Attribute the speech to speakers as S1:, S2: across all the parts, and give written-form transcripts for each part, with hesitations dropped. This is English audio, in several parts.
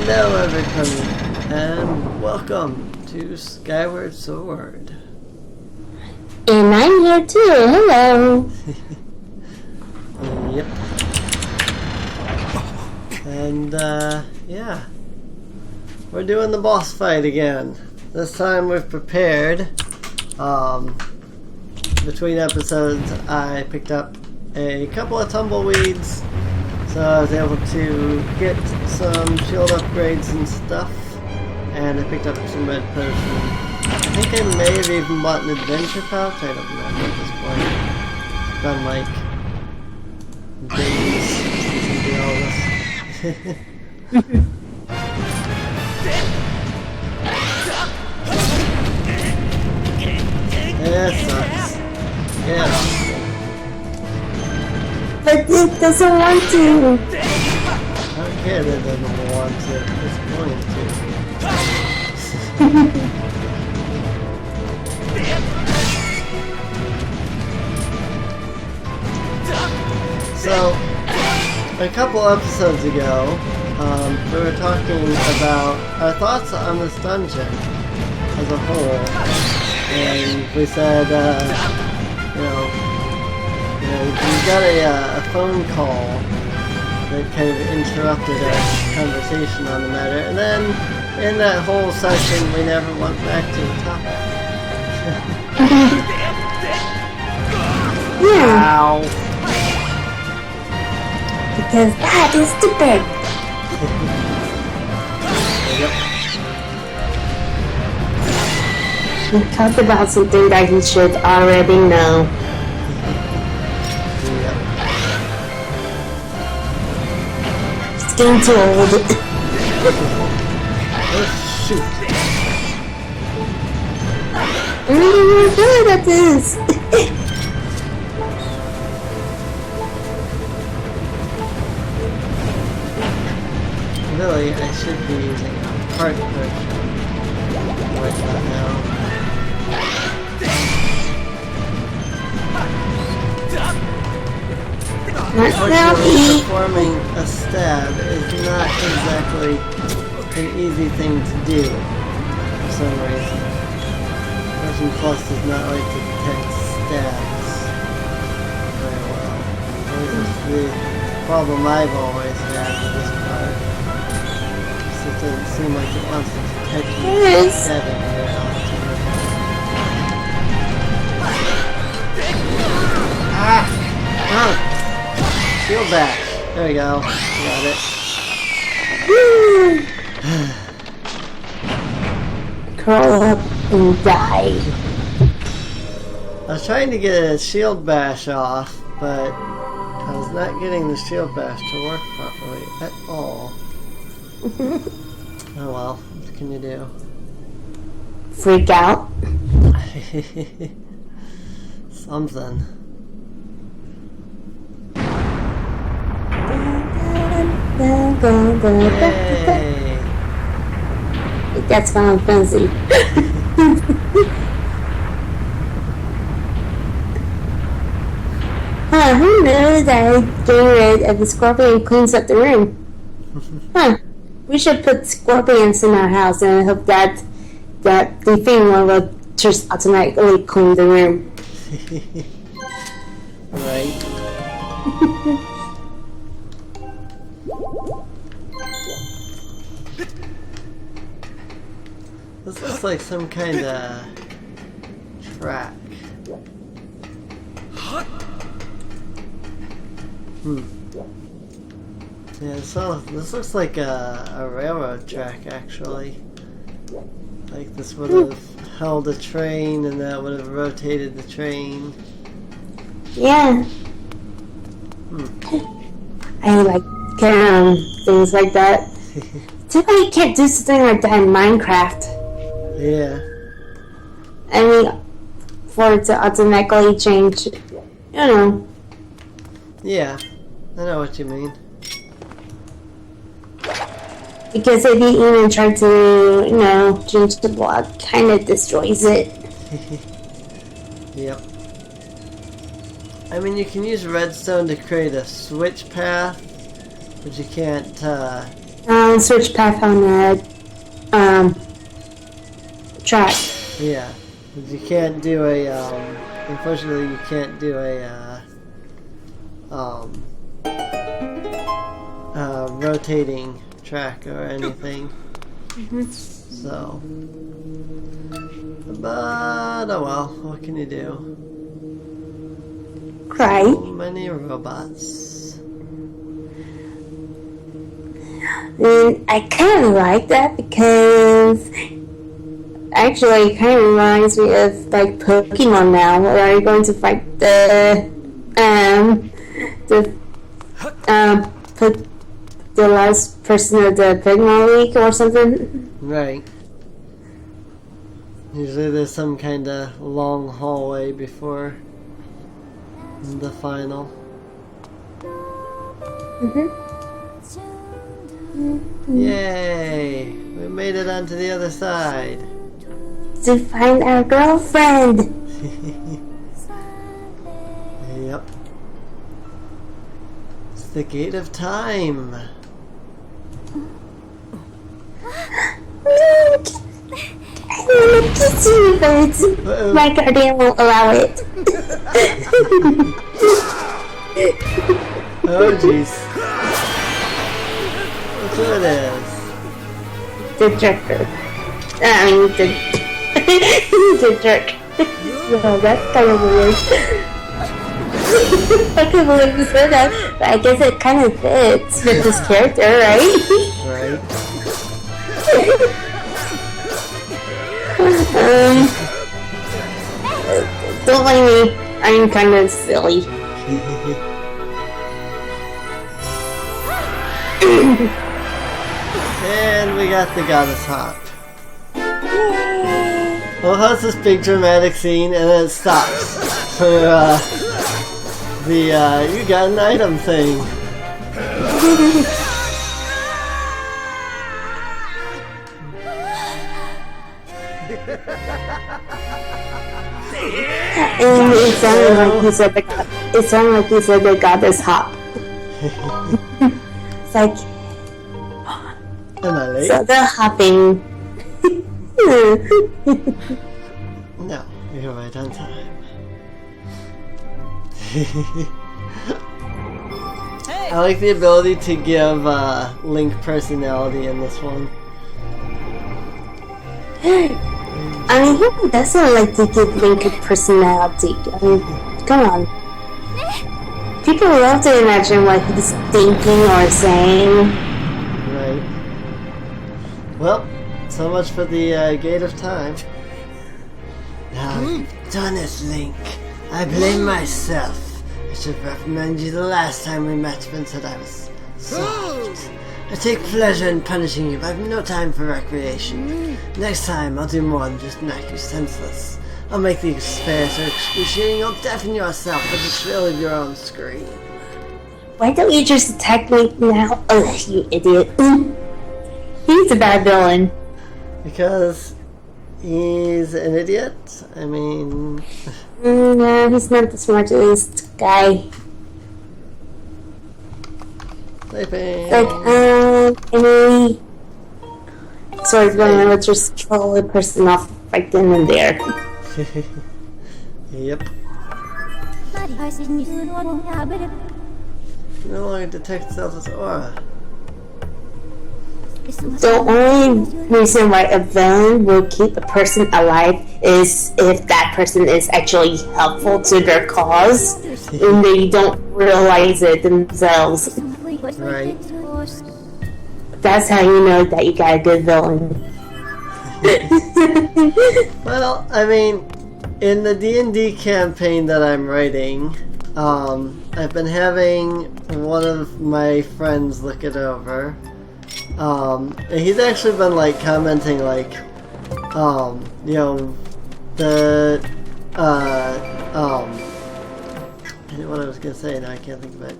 S1: Hello everybody, and welcome to Skyward Sword.
S2: And I'm here too, hello!
S1: Yep. And, yeah. We're doing the boss fight again. This time we've prepared. Between episodes I picked up a couple of tumbleweeds, so I was able to get some shield upgrades and stuff, and I picked up some red potion. I think I may have even bought an adventure pouch, I don't remember at this point. It's been like days since I did all this. Yeah, it sucks. Yeah.
S2: But it doesn't want to!
S1: I don't care that it doesn't want to, it's going to. So, a couple episodes ago, we were talking about our thoughts on this dungeon as a whole, and we said, we got a phone call that kind of interrupted our conversation on the matter, and then in that whole session we never went back to the topic.
S2: Yeah. Ow. Because that is stupid.
S1: Yep.
S2: We talked about something that he should already know.
S1: Yep.
S2: It's getting too old.
S1: Oh shoot.
S2: I'm really good at this.
S1: Really, I should be using a heart potion right about now. Unfortunately, performing a stab is not exactly an easy thing to do for some reason. Potion Plus does not like to detect stabs very well. This is the problem I've always had with this part. It doesn't seem like it wants to detect you stabbing very often. Ah! Shield back. There we go. Got it.
S2: Curl up and die.
S1: I was trying to get a shield bash off, but I was not getting the shield bash to work properly at all. Oh well, what can you do?
S2: Freak out.
S1: Something. Yay!
S2: That's Final Fantasy. Huh, who knew that getting rid of the scorpion cleans up the room? Huh. We should put scorpions in our house and hope that the thing will just automatically clean the room.
S1: Right. This looks like some kind of track. Yeah, so this looks like a railroad track, actually. Like this would have held a train and that would have rotated the train.
S2: Yeah. I like things like that. Too bad you can't do something like that in Minecraft.
S1: Yeah.
S2: I mean, for it to automatically change,
S1: Yeah, I know what you mean.
S2: Because if you even try to, change the block, kind of destroys it.
S1: Yep. I mean, you can use redstone to create a switch path, but you can't,
S2: switch path on the track.
S1: Yeah, but you can't do a, unfortunately you can't do a rotating track or anything. So, but oh well, what can you do?
S2: Cry.
S1: So many robots.
S2: And I kind of like that because actually it kind of reminds me of like Pokemon now, where are you going to fight the last person of the Pokemon League or something?
S1: Right. Usually there's some kind of long hallway before the final. Yay! We made it onto the other side.
S2: To find our girlfriend.
S1: Yep. It's the gate of time.
S2: I want to kiss you, but my guardian won't allow it.
S1: Oh jeez. Look who it is.
S2: The jerker. I mean, the jerk. No, that's kind of weird. I can't believe you said that, but I guess it kind of fits with this character, right?
S1: Right.
S2: Don't blame me. I'm kind of silly.
S1: And we got the goddess hop. Well, how's this big dramatic scene and then it stops for the you got an item thing.
S2: And it sounded like you said the goddess hop. It's like
S1: Am I late?
S2: so they're hopping.
S1: No, you're right on time. I like the ability to give Link personality in this one.
S2: I mean, who doesn't like to give Link a personality? I mean, come on. People love to imagine what he's thinking or saying.
S1: Right. Well, so much for the Gate of Time. Now you've done it, Link. I blame myself. I should have reprimanded you the last time we met when said I was soft. I take pleasure in punishing you, but I have no time for recreation. Next time, I'll do more than just knock you senseless. I'll make the experience so excruciating you'll deafen yourself with the thrill of your own scream.
S2: Why don't you just attack me now? Ugh, you idiot. He's a bad villain.
S1: Because he's an idiot? I mean...
S2: No, he's not the smartest guy.
S1: Sleeping.
S2: Like, any sword going to just troll a person off right then and there.
S1: Yep. No longer detect Zelda's aura.
S2: The only reason why a villain will keep a person alive is if that person is actually helpful to their cause and they don't realize it themselves.
S1: Right.
S2: That's how you know that you got a good villain.
S1: Well, I mean, in the D&D campaign that I'm writing, I've been having one of my friends look it over. And he's actually been like commenting like, you know, what I was gonna say now I can't think of it.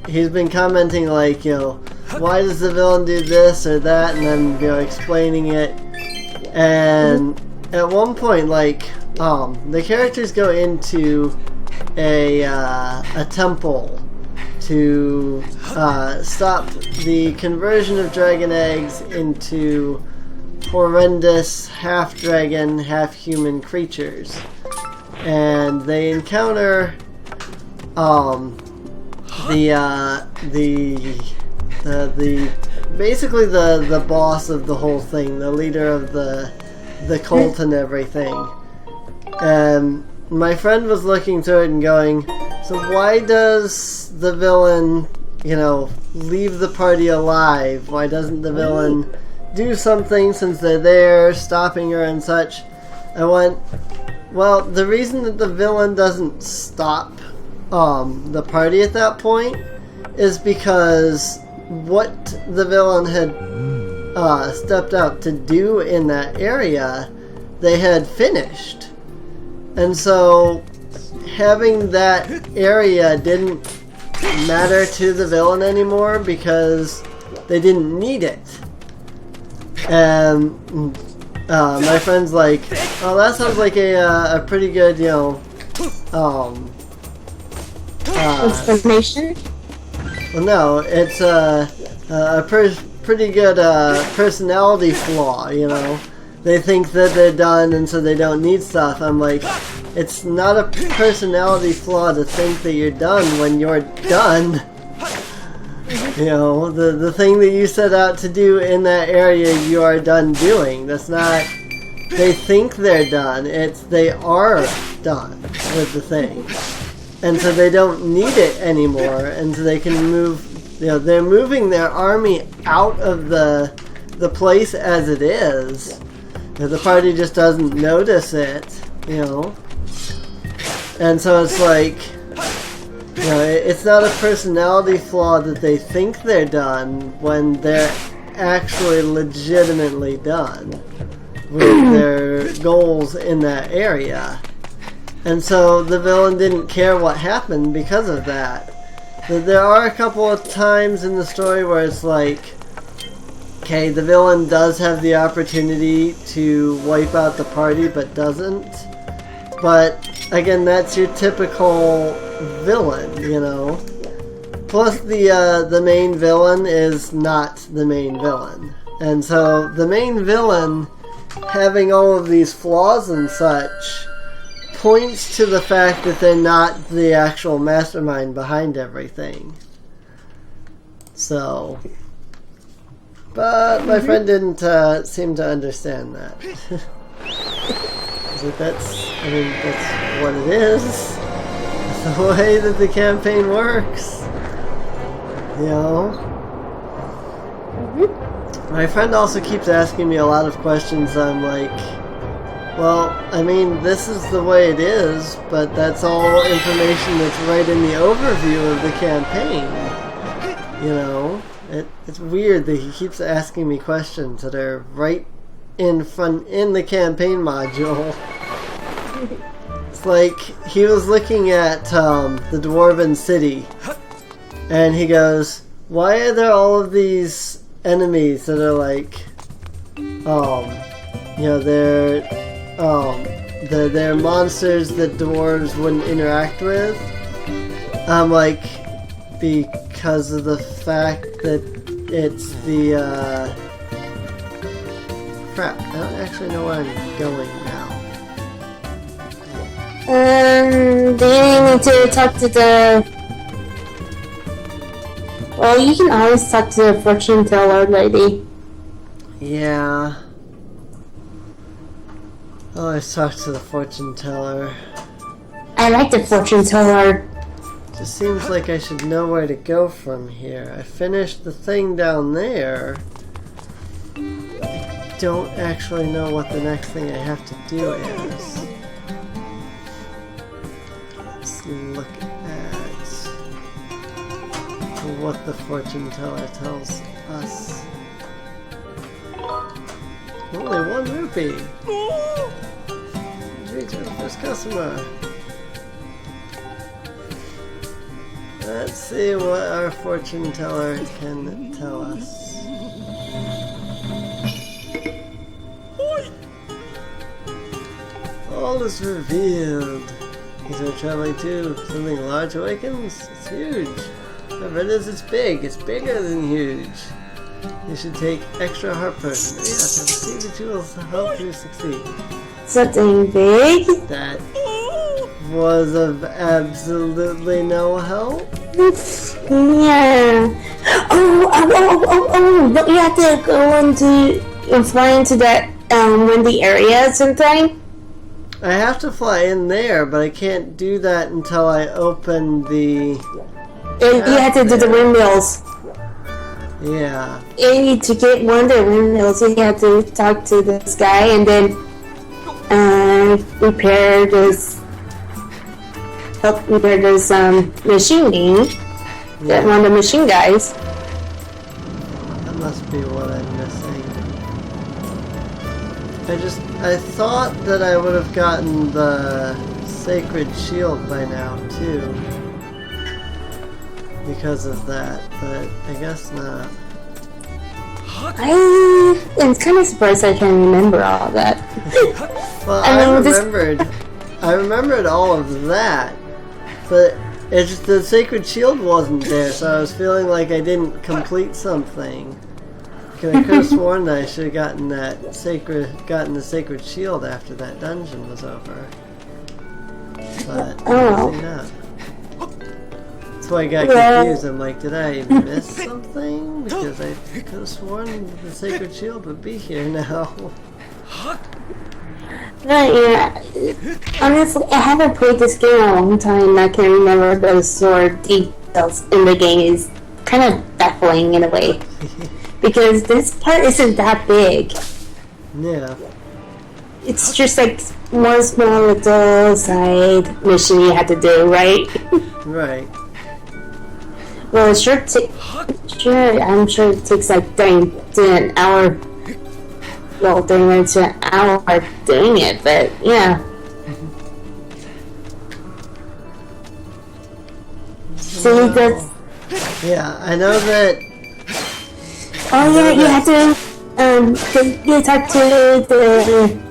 S1: He's been commenting like, you know, why does the villain do this or that, and then, you know, explaining it. And at one point, like, the characters go into a temple to stop the conversion of dragon eggs into horrendous half-dragon, half-human creatures. And they encounter basically the boss of the whole thing, the leader of the cult and everything. And my friend was looking through it and going, so why does the villain, leave the party alive? Why doesn't the villain do something since they're there, stopping her and such? I went, well, the reason that the villain doesn't stop the party at that point is because what the villain had stepped out to do in that area, they had finished. And so having that area didn't matter to the villain anymore because they didn't need it. And my friend's like, oh, that sounds like a pretty good,
S2: explanation?
S1: Well, no, it's a pretty good personality flaw, They think that they're done and so they don't need stuff. I'm like, it's not a personality flaw to think that you're done when you're done. The thing that you set out to do in that area, you are done doing. That's not, they think they're done, it's they are done with the thing. And so they don't need it anymore, and so they can move, they're moving their army out of the place as it is. The party just doesn't notice it, And so it's like, it's not a personality flaw that they think they're done when they're actually legitimately done with their goals in that area. And so the villain didn't care what happened because of that. There are a couple of times in the story where it's like, okay, the villain does have the opportunity to wipe out the party, but doesn't. But, again, that's your typical villain, Plus, the main villain is not the main villain. And so, the main villain, having all of these flaws and such, points to the fact that they're not the actual mastermind behind everything. So... But my friend didn't seem to understand that. That's what it is. It's the way that the campaign works. My friend also keeps asking me a lot of questions. I'm like, well, this is the way it is, but that's all information that's right in the overview of the campaign. It's weird that he keeps asking me questions that are right in the campaign module. It's like he was looking at the Dwarven City, and he goes, "Why are there all of these enemies that are like, they're monsters that dwarves wouldn't interact with?" I'm like, because of the fact that it's the, crap, I don't actually know where I'm going now.
S2: Do you need to talk to the... Well, you can always talk to the fortune teller lady.
S1: Yeah. I'll always talk to the fortune teller.
S2: I like the fortune teller.
S1: Just seems like I should know where to go from here. I finished the thing down there. I don't actually know what the next thing I have to do is. Let's look at what the fortune teller tells us. Only 1 rupee! Reach our first customer. Let's see what our fortune teller can tell us. All is revealed. These are traveling to something large awakens. It's huge. I Whatever it is, it's big. It's bigger than huge. You should take extra heart potion. Yes, I see that you will help you succeed.
S2: Something big?
S1: That was of absolutely no help.
S2: Yeah. Oh! Don't you have to go into fly into that windy area sometime?
S1: I have to fly in there, but I can't do that until I open the...
S2: And you have to do the windmills.
S1: Yeah.
S2: And to get one of the windmills, you have to talk to this guy and then repair this machine game.
S1: Yeah.
S2: One of the machine guys.
S1: That must be what I'm missing. I thought that I would have gotten the sacred shield by now too. Because of that, but I guess not.
S2: I'm kind of surprised I can remember all that.
S1: Well, I remembered all of that, but it's just the sacred shield wasn't there, so I was feeling like I didn't complete something. Because I could have sworn that I should have gotten the sacred shield after that dungeon was over. But obviously not. That's why I got confused. I'm like, did I miss something? Because I could have sworn the sacred shield would be here now.
S2: Yeah. Honestly, I haven't played this game in a long time and I can remember those sword details in the game is kind of baffling in a way. Because this part isn't that big.
S1: Yeah.
S2: It's just like one small little side mission you have to do, right?
S1: Right.
S2: Well, I'm sure it takes like 30 to an hour. Well, 30 minutes to an hour doing it, but yeah. See, that's...
S1: Yeah, I know that...
S2: Oh yeah, you have to, you talk to the...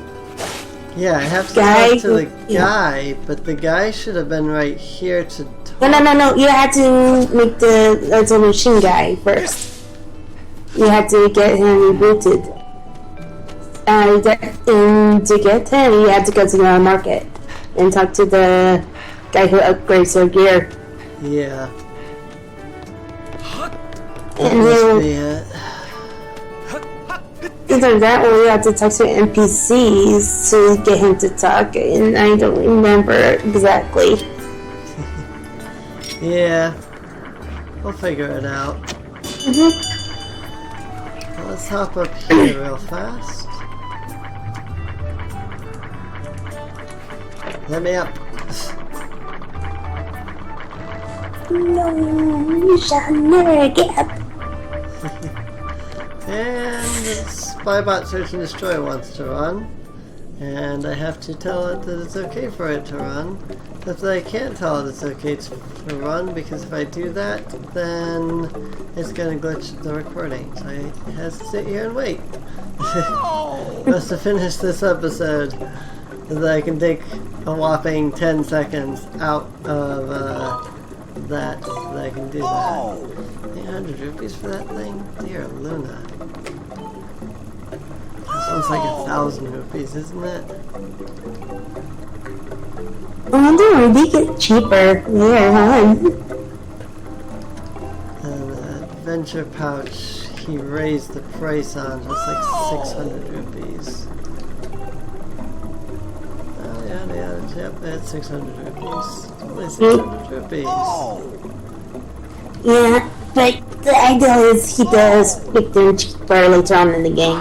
S1: Yeah, I have to
S2: guy
S1: talk to the guy, but the guy should have been right here to talk.
S2: No, you had to make the machine guy first. You had to get him rebooted. And to get him, you had to go to the market and talk to the guy who upgrades your gear.
S1: Yeah.
S2: And
S1: must be it.
S2: Either that or you have to talk to NPCs to get him to talk, and I don't remember exactly.
S1: Yeah. We'll figure it out.
S2: Well,
S1: let's hop up here real fast. Let me up.
S2: No, you shall never get up.
S1: And Spybot Search and Destroy wants to run. And I have to tell it that it's okay for it to run. But I can't tell it it's okay to run because if I do that, then it's going to glitch the recording. So I have to sit here and wait. Must have finished this episode so that I can take a whopping 10 seconds out of that so that I can do that. 800 rupees for that thing? Dear Luna. This one's like 1,000 rupees, isn't it?
S2: I wonder where they get cheaper there, huh?
S1: And the adventure pouch, he raised the price on. It's like 600 rupees. Oh, yeah, yep, that's 600 rupees. It's only 600 rupees.
S2: Yeah, but the idea is he does make them cheaper later on in the game.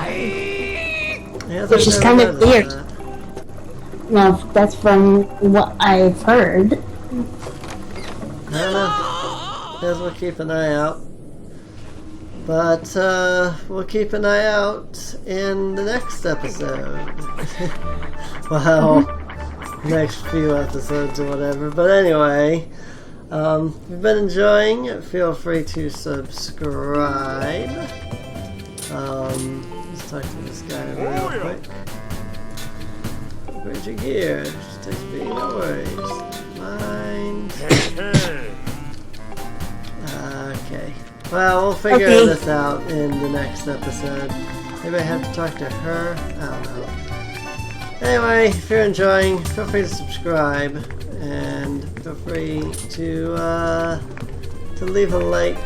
S1: Yeah,
S2: which is kind of weird. Well, that's from what I've heard.
S1: I don't know. Guess we'll keep an eye out. But we'll keep an eye out in the next episode. Well, next few episodes or whatever. But anyway, if you've been enjoying, feel free to subscribe. Let's talk to this guy real quick. Where's your gear? Just XP, no worries. Mine. Okay. Well, we'll figure
S2: Okay.
S1: this out in the next episode. Maybe I have to talk to her? I don't know. Anyway, if you're enjoying, feel free to subscribe. And feel free to leave a like.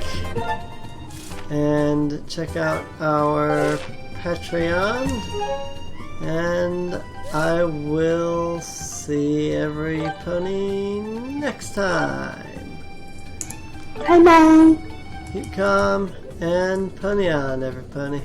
S1: And check out our Patreon. And I will see every pony next time.
S2: Bye bye.
S1: Keep calm and pony on, every pony.